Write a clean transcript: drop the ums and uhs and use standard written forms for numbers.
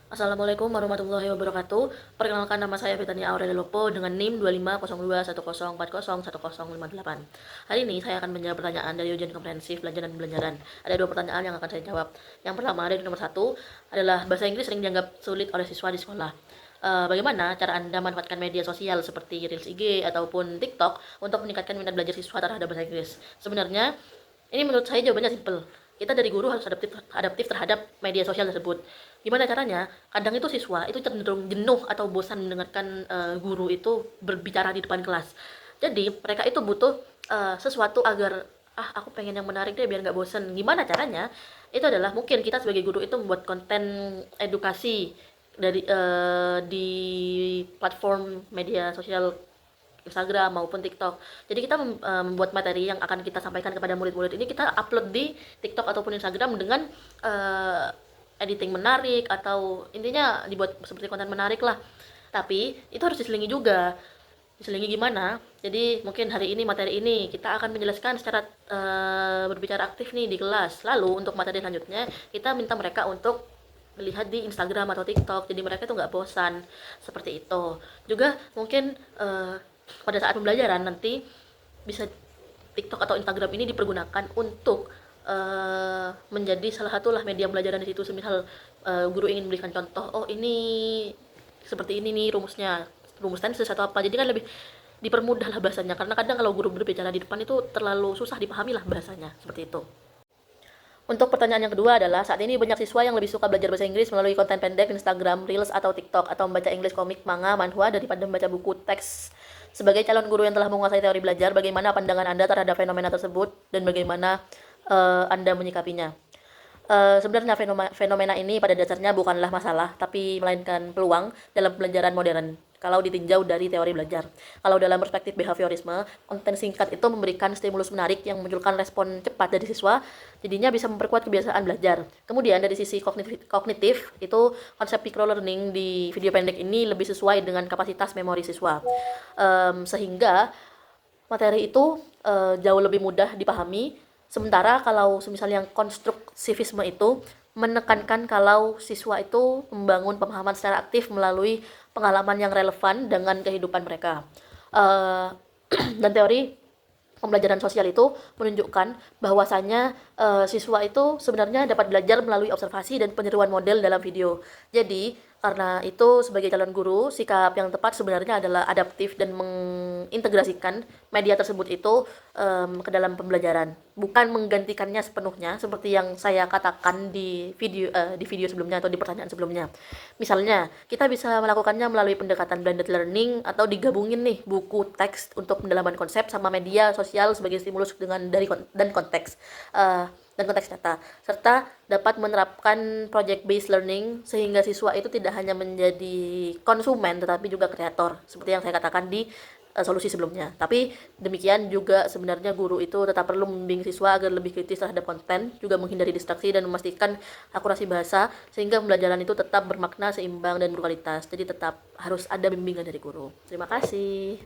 Assalamualaikum warahmatullahi wabarakatuh. Perkenalkan, nama saya Fitania Aurelia Lopo dengan NIM 250210401058. Hari ini saya akan menjawab pertanyaan dari ujian komprehensif belajar dan pembelajaran. Ada dua pertanyaan yang akan saya jawab. Yang pertama dari nomor 1 adalah bahasa Inggris sering dianggap sulit oleh siswa di sekolah. Bagaimana cara Anda manfaatkan media sosial seperti Reels IG ataupun TikTok untuk meningkatkan minat belajar siswa terhadap bahasa Inggris? Sebenarnya ini menurut saya jawabannya simple. Kita dari guru harus adaptif terhadap media sosial tersebut. Gimana caranya? Kadang itu siswa itu cenderung jenuh atau bosan mendengarkan guru itu berbicara di depan kelas. Jadi mereka itu butuh sesuatu agar aku pengen yang menarik deh biar nggak bosan. Gimana caranya? Itu adalah mungkin kita sebagai guru itu membuat konten edukasi dari di platform media sosial Instagram maupun TikTok. Jadi kita membuat materi yang akan kita sampaikan kepada murid-murid ini kita upload di TikTok ataupun Instagram dengan editing menarik atau intinya dibuat seperti konten menarik lah. Tapi itu harus diselingi juga. Diselingi gimana? Jadi mungkin hari ini materi ini kita akan menjelaskan secara berbicara aktif nih di kelas. Lalu untuk materi selanjutnya kita minta mereka untuk melihat di Instagram atau TikTok. Jadi mereka tuh nggak bosan seperti itu. Juga mungkin pada saat pembelajaran nanti bisa TikTok atau Instagram ini dipergunakan untuk menjadi salah satu lah media pembelajaran di situ. Semisal guru ingin memberikan contoh, oh ini seperti ini nih rumusnya sesuatu apa. Jadi kan lebih dipermudah lah bahasanya, karena kadang kalau guru berbicara di depan itu terlalu susah dipahami lah bahasanya, seperti itu. Untuk pertanyaan yang kedua adalah, saat ini banyak siswa yang lebih suka belajar bahasa Inggris melalui konten pendek, Instagram, Reels, atau TikTok, atau membaca English komik, manga, manhwa, daripada membaca buku teks. Sebagai calon guru yang telah menguasai teori belajar, bagaimana pandangan Anda terhadap fenomena tersebut, dan bagaimana Anda menyikapinya? Sebenarnya fenomena ini pada dasarnya bukanlah masalah, tapi melainkan peluang dalam pembelajaran modern kalau ditinjau dari teori belajar. Kalau dalam perspektif behaviorisme, konten singkat itu memberikan stimulus menarik yang memunculkan respon cepat dari siswa, jadinya bisa memperkuat kebiasaan belajar. Kemudian dari sisi kognitif itu konsep microlearning di video pendek ini lebih sesuai dengan kapasitas memori siswa, sehingga materi itu jauh lebih mudah dipahami. Sementara kalau semisal yang konstruktivisme itu menekankan kalau siswa itu membangun pemahaman secara aktif melalui pengalaman yang relevan dengan kehidupan mereka. Dan teori pembelajaran sosial itu menunjukkan bahwasanya siswa itu sebenarnya dapat belajar melalui observasi dan peniruan model dalam video. Jadi karena itu sebagai calon guru, sikap yang tepat sebenarnya adalah adaptif dan mengintegrasikan media tersebut itu ke dalam pembelajaran, bukan menggantikannya sepenuhnya seperti yang saya katakan di video sebelumnya atau di pertanyaan sebelumnya. Misalnya, kita bisa melakukannya melalui pendekatan blended learning atau digabungin nih buku teks untuk pendalaman konsep sama media sosial sebagai stimulus dan konteks data, serta dapat menerapkan project based learning sehingga siswa itu tidak hanya menjadi konsumen tetapi juga kreator seperti yang saya katakan di solusi sebelumnya. Tapi demikian juga sebenarnya guru itu tetap perlu membimbing siswa agar lebih kritis terhadap konten, juga menghindari distraksi dan memastikan akurasi bahasa sehingga pembelajaran itu tetap bermakna, seimbang dan berkualitas. Jadi tetap harus ada bimbingan dari guru. Terima kasih.